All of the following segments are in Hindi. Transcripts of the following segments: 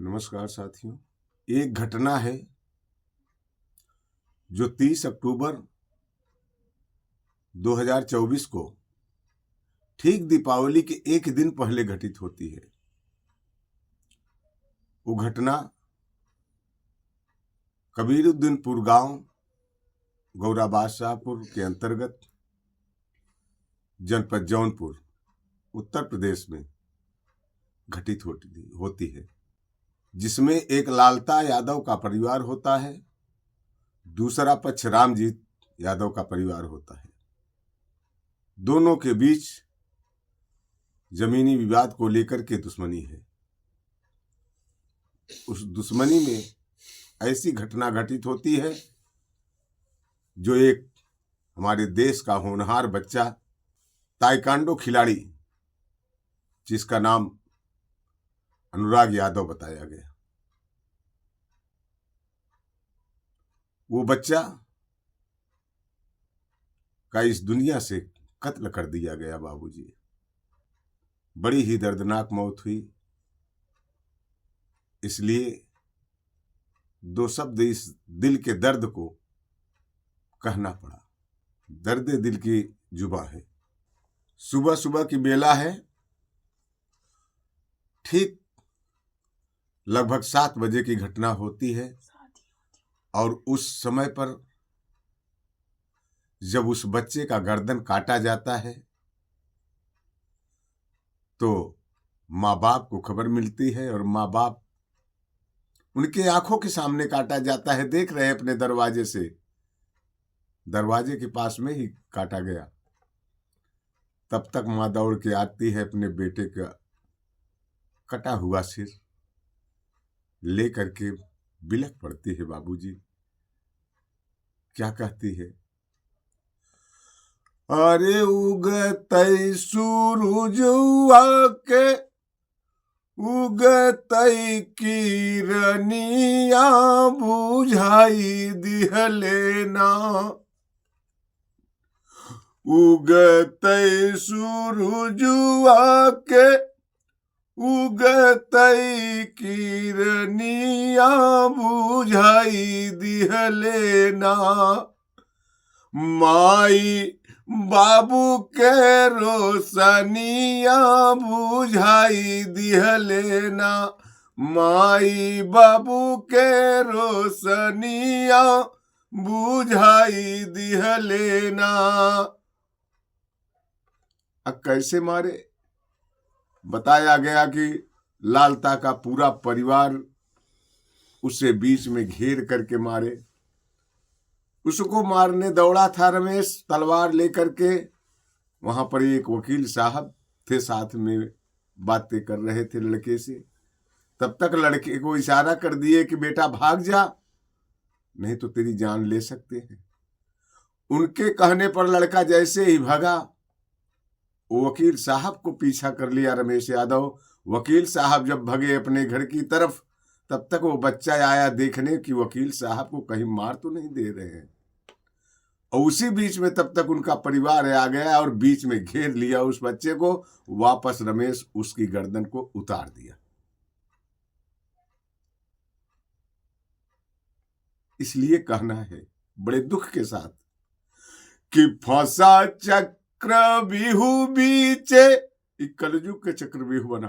नमस्कार साथियों। एक घटना है जो 30 अक्टूबर 2024 को ठीक दीपावली के एक दिन पहले घटित होती है। वो घटना कबीरुद्दीनपुर गांव गौराबादशाहपुर के अंतर्गत जनपद जौनपुर उत्तर प्रदेश में घटित होती है, जिसमें एक लालता यादव का परिवार होता है, दूसरा पक्ष रामजीत यादव का परिवार होता है। दोनों के बीच जमीनी विवाद को लेकर के दुश्मनी है। उस दुश्मनी में ऐसी घटना घटित होती है जो एक हमारे देश का होनहार बच्चा ताइक्वांडो खिलाड़ी, जिसका नाम अनुराग यादव बताया गया, वो बच्चा का इस दुनिया से कत्ल कर दिया गया। बाबूजी, बड़ी ही दर्दनाक मौत हुई। इसलिए दो शब्द इस दिल के दर्द को कहना पड़ा। दर्द दिल की जुबां है। सुबह सुबह की बेला है। ठीक लगभग 7 बजे की घटना होती है और उस समय पर जब उस बच्चे का गर्दन काटा जाता है तो माँ बाप को खबर मिलती है और माँ बाप उनके आंखों के सामने काटा जाता है, देख रहे हैं अपने दरवाजे से। दरवाजे के पास में ही काटा गया। तब तक माँ दौड़ के आती है, अपने बेटे का कटा हुआ सिर ले करके बिलख पड़ती है। बाबूजी, क्या कहती है? अरे उगतई सूरजवा के उगतई किरनिया बुझाई दिहले ना। उगतई सूरजवा के उगतई किरनिया बुझाई दिहले ना। माई बाबू के रोशनिया बुझाई दिहले ना। माई बाबू के रोशनिया बुझाई दिहले ना। अब कैसे मारे? बताया गया कि लालता का पूरा परिवार उसे बीच में घेर करके मारे। उसको मारने दौड़ा था रमेश, तलवार लेकर के। वहां पर एक वकील साहब थे, साथ में बातें कर रहे थे लड़के से। तब तक लड़के को इशारा कर दिए कि बेटा भाग जा, नहीं तो तेरी जान ले सकते हैं। उनके कहने पर लड़का जैसे ही भागा, वकील साहब को पीछा कर लिया रमेश यादव। वकील साहब जब भगे अपने घर की तरफ, तब तक वो बच्चा आया देखने कि वकील साहब को कहीं मार तो नहीं दे रहे हैं। और उसी बीच में तब तक उनका परिवार आ गया और बीच में घेर लिया उस बच्चे को। वापस रमेश उसकी गर्दन को उतार दिया। इसलिए कहना है बड़े दुख के साथ कि फंसा चक्र बिहू बीचे, कलयुग के चक्र बिहू बना,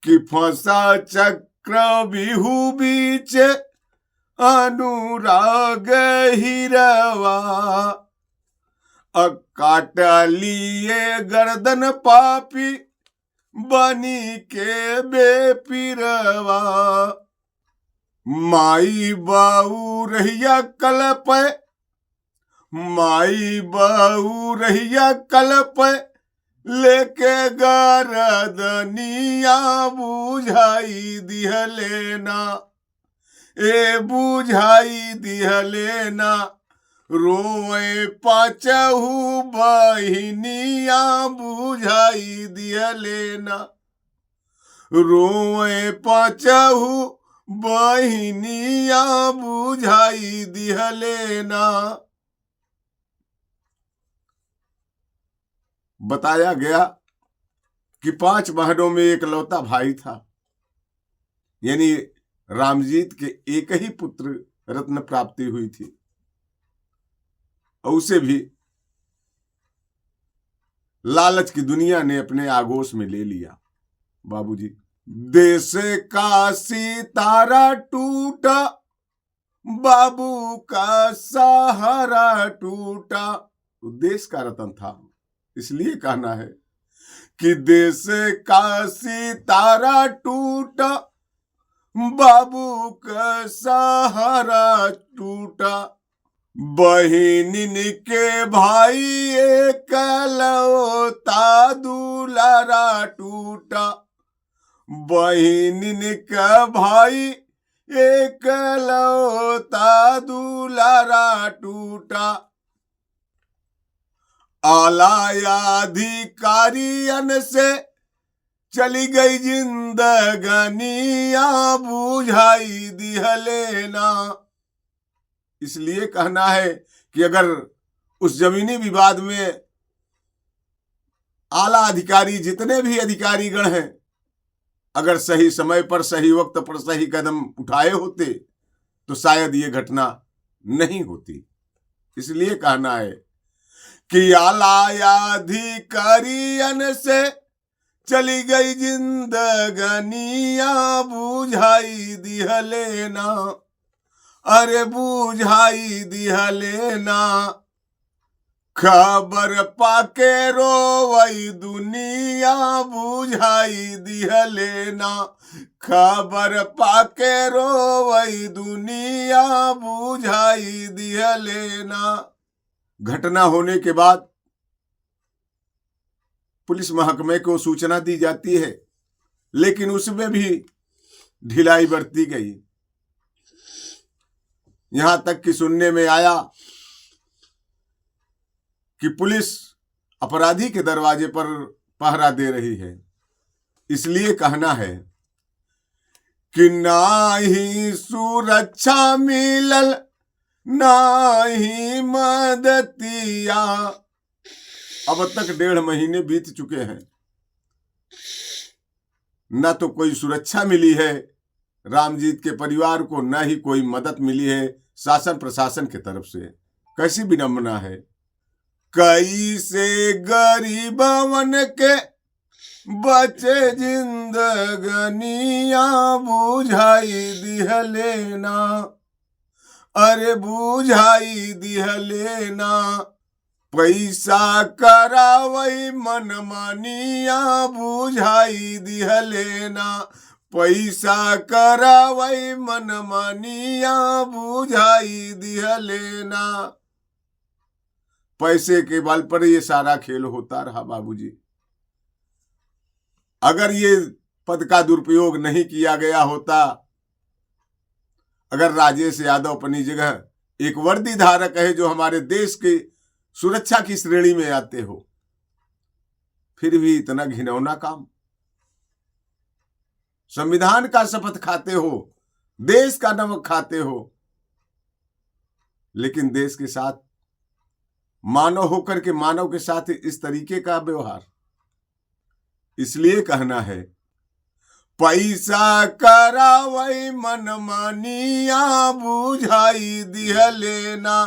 कि फंसा चक्र बिहू बीचे अनुराग हिरवा। काट लिए गर्दन पापी बनी के बेपिरवा। माई बाऊ रहिया कल्प, माई बाऊ रहिया कल्प, लेके गरदनिया बुझाई दिहले ना। ए बुझाई दिहले ना। रोए पाचहु बहिनिया बुझाई दिहले ना। रोए पाचहु बहिनिया बुझाई दिहले ना। बताया गया कि 5 बहनों में एक लौता भाई था। यानी रामजीत के एक ही पुत्र रत्न प्राप्ति हुई थी और उसे भी लालच की दुनिया ने अपने आगोश में ले लिया। बाबूजी, देश का सितारा टूटा, बाबू का सहारा टूटा। देश का रतन था, इसलिए कहना है कि देश का सितारा टूटा, बाबू का सहारा टूटा। बहिनिन के भाई एकलौता दुलारा टूटा, बहिनिन का भाई एकलौता दुलारा टूटा। आला अधिकारियन से चली गई जिंदगानिया, बुझाई दिहलेना। इसलिए कहना है कि अगर उस जमीनी विवाद में आला अधिकारी, जितने भी अधिकारीगण हैं, अगर सही समय पर, सही वक्त पर सही कदम उठाए होते तो शायद ये घटना नहीं होती। इसलिए कहना है कि आला अधिकारियन से चली गई जिंदगानिया, बुझाई दिहलेना, अरे बुझाई दिहलेना। खबर पाके रोवई दुनिया, बुझाई दिहलेना, खबर पाके रोवई दुनिया, बुझाई दिहलेना। घटना होने के बाद पुलिस महकमे को सूचना दी जाती है, लेकिन उसमें भी ढिलाई बरती गई। यहां तक कि सुनने में आया कि पुलिस अपराधी के दरवाजे पर पहरा दे रही है। इसलिए कहना है कि ना ही सुरक्षा मिलल, ना ही मदतिया। अब तक 1.5 महीने बीत चुके हैं, न तो कोई सुरक्षा मिली है रामजीत के परिवार को, न ही कोई मदद मिली है शासन प्रशासन की तरफ से। कैसी विडंबना है। कैसे गरीबवन के बचे जिंदगनिया, बुझाई दिहलेना, अरे बुझाई दिहलेना। पैसा करावई मनमानिया, बुझाई दिहलेना, पैसा करावई मनमानिया, बुझाई दिहलेना। पैसे के बल पर ये सारा खेल होता रहा बाबूजी। अगर ये पद का दुरुपयोग नहीं किया गया होता, अगर राजेश यादव अपनी जगह एक वर्दी धारक है जो हमारे देश की सुरक्षा की श्रेणी में आते हो, फिर भी इतना घिनौना काम। संविधान का शपथ खाते हो, देश का नमक खाते हो, लेकिन देश के साथ मानव होकर के मानव के साथ इस तरीके का व्यवहार। इसलिए कहना है पैसा करावई मनमानिया, बुझाई दिहलेना,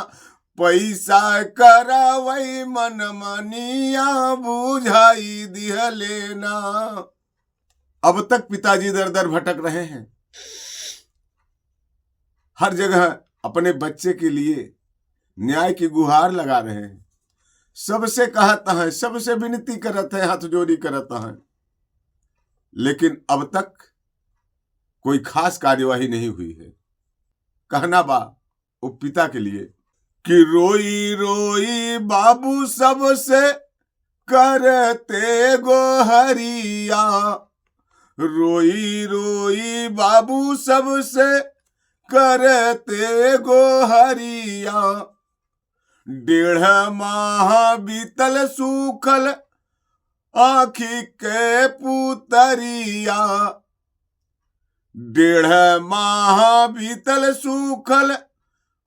पैसा करावई मनमानिया, बुझाई दिहलेना। अब तक पिताजी दर दर भटक रहे हैं, हर जगह अपने बच्चे के लिए न्याय की गुहार लगा रहे हैं, सबसे कहता है, सबसे विनती करत है, हाथ जोड़ी करता है, लेकिन अब तक कोई खास कार्यवाही नहीं हुई है। कहना बा वो पिता के लिए कि रोई रोई बाबू सबसे करते गोहरिया, रोई रोई बाबू सबसे करते गोहरिया। 1.5 माह बीतल सूखल आँखी के पुतरिया, 1.5 माह बीतल सूखल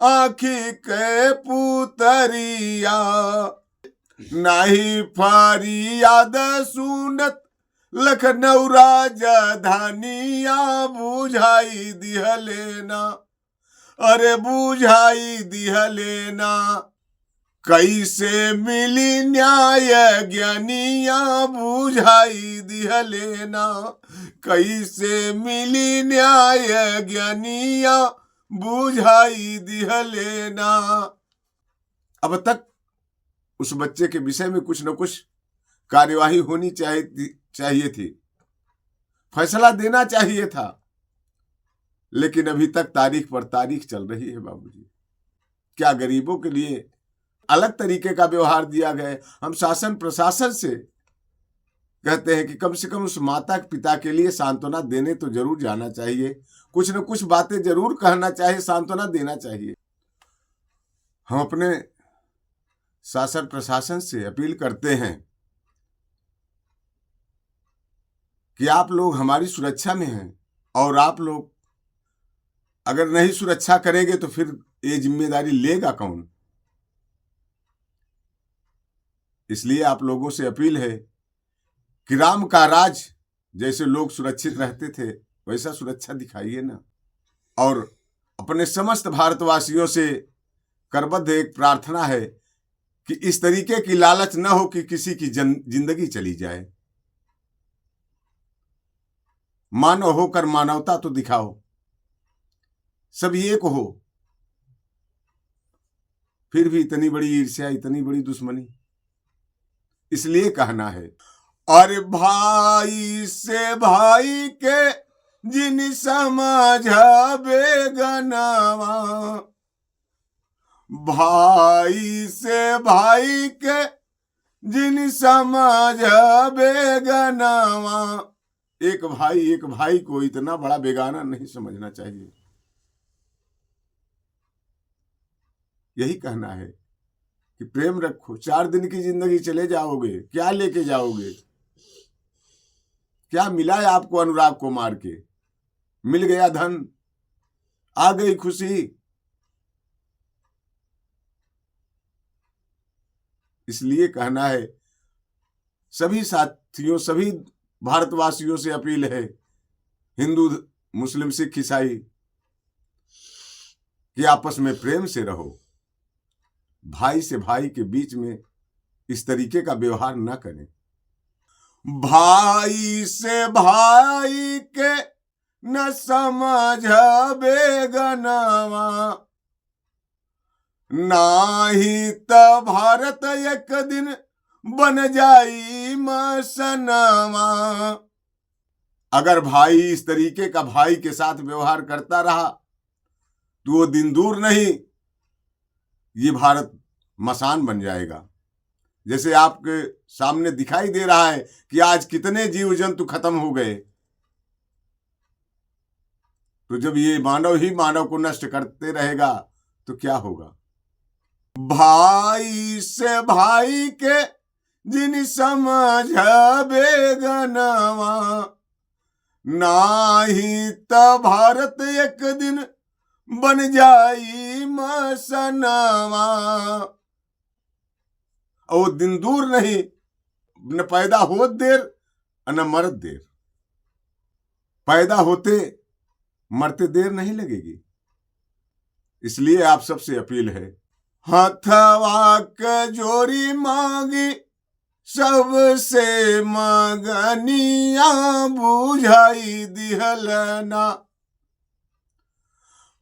आँखी के पुतरिया। नहीं फरियाद सुनत लखनऊ राजधानिया बुझाई दिहलेना, अरे बुझाई दिहलेना। कैसे मिली न्याय ज्ञानिया बुझाई दिहलेना, कैसे मिली न्याय ज्ञानिया बुझाई दिहलेना। अब तक उस बच्चे के विषय में कुछ न कुछ कार्यवाही होनी चाहिए थी, फैसला देना चाहिए था, लेकिन अभी तक तारीख पर तारीख चल रही है बाबूजी। क्या गरीबों के लिए अलग तरीके का व्यवहार दिया गया? हम शासन प्रशासन से कहते हैं कि कम से कम उस माता पिता के लिए सांत्वना देने तो जरूर जाना चाहिए, कुछ न कुछ बातें जरूर कहना चाहिए, सांत्वना देना चाहिए। हम अपने शासन प्रशासन से अपील करते हैं कि आप लोग हमारी सुरक्षा में हैं, और आप लोग अगर नहीं सुरक्षा करेंगे तो फिर ये जिम्मेदारी लेगा कौन? इसलिए आप लोगों से अपील है कि राम का राज जैसे लोग सुरक्षित रहते थे वैसा सुरक्षा दिखाइए ना। और अपने समस्त भारतवासियों से करबद्ध एक प्रार्थना है कि इस तरीके की लालच न हो कि किसी की जिंदगी चली जाए। मानव होकर मानवता तो दिखाओ, सब एक हो, फिर भी इतनी बड़ी ईर्ष्या, इतनी बड़ी दुश्मनी। इसलिए कहना है, और भाई से भाई के जिन समझ बेगनवा, भाई से भाई के जिन समझ बेगनवा। एक भाई को इतना बड़ा बेगाना नहीं समझना चाहिए। यही कहना है कि प्रेम रखो। 4 दिन की जिंदगी चले जाओगे, क्या लेके जाओगे? क्या मिला है आपको अनुराग को मार के? मिल गया धन, आ गई खुशी। इसलिए कहना है, सभी साथियों, सभी भारतवासियों से अपील है, हिंदू मुस्लिम सिख ईसाई, कि आपस में प्रेम से रहो। भाई से भाई के बीच में इस तरीके का व्यवहार न करें। भाई से भाई के न समझ बेगनवा, नाही त भारत एक दिन बन जाई मसनवा। अगर भाई इस तरीके का भाई के साथ व्यवहार करता रहा तो वो दिन दूर नहीं, ये भारत मसान बन जाएगा। जैसे आपके सामने दिखाई दे रहा है कि आज कितने जीव जंतु खत्म हो गए। तो जब ये मानव ही मानव को नष्ट करते रहेगा तो क्या होगा? भाई से भाई के जिन समझ बेगनवा, नाही त भारत एक दिन बन जाई मसनवा। और दिन दूर नहीं, न पैदा हो देर न मरत देर। पैदा होते मरते देर नहीं लगेगी। इसलिए आप सबसे अपील है, हथवा के जोरी मांगी सबसे मगनिया बुझाई दिहलना।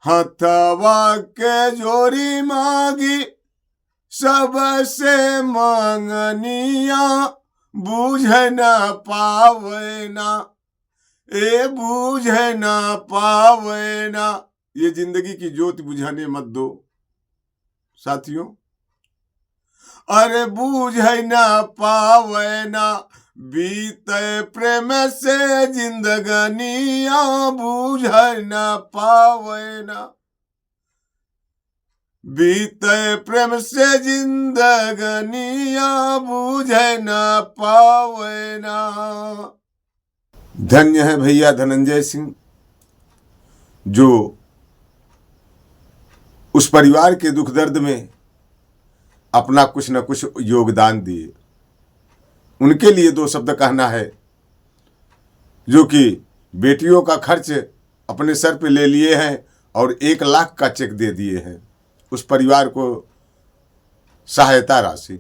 हथवा के जोरी मांगी सबसे मंगनिया बुझ न पावना, ए बुझ न पावना। ये जिंदगी की ज्योति बुझाने मत दो साथियों। अरे बुझ न पावना, बीते प्रेम से जिंदगनिया बुझ न पावना। बीते प्रेम से जिंदगनिया बुझ न पावना। धन्य है भैया धनंजय सिंह, जो उस परिवार के दुख दर्द में अपना कुछ न कुछ योगदान दिए। उनके लिए 2 शब्द कहना है, जो कि बेटियों का खर्च अपने सर पे ले लिए हैं और 1 लाख का चेक दे दिए हैं उस परिवार को सहायता राशि।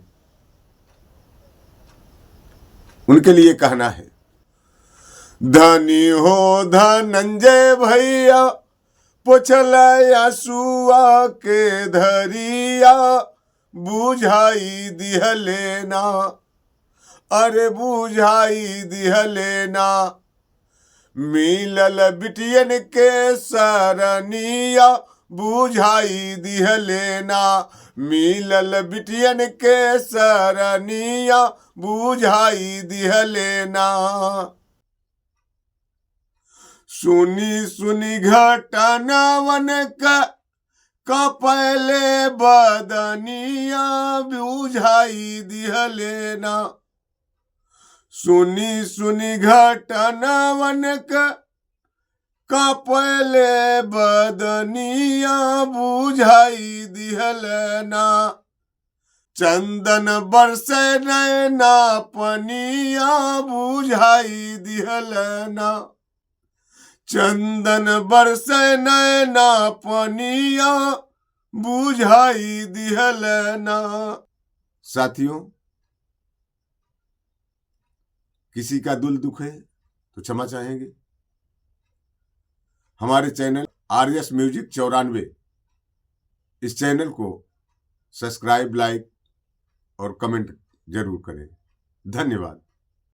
उनके लिए कहना है, धनी हो धनंजय भैया पोछला सुआ के धरिया बुझाई दिहलेना, अरे बुझाई दिहलेना, मिलल बिटियन के सरनिया बुझाई दिहलेना, मिलल बिटियन के सरनिया बुझाई दिहलेना। सुनी सुनी घटनावन का पहले बदनिया बुझाई दिहलेना, सुनी सुनी घटनावन का पहले बदनिया बुझाई दिहलेना, चंदन बरसे नैना पनिया बुझाई दिहलेना, चंदन बरसे नैना पनिया बुझाई दिहलेना। साथियों, किसी का दिल दुखे तो क्षमा चाहेंगे। हमारे चैनल RS म्यूजिक 94 इस चैनल को सब्सक्राइब, लाइक और कमेंट जरूर करें। धन्यवाद।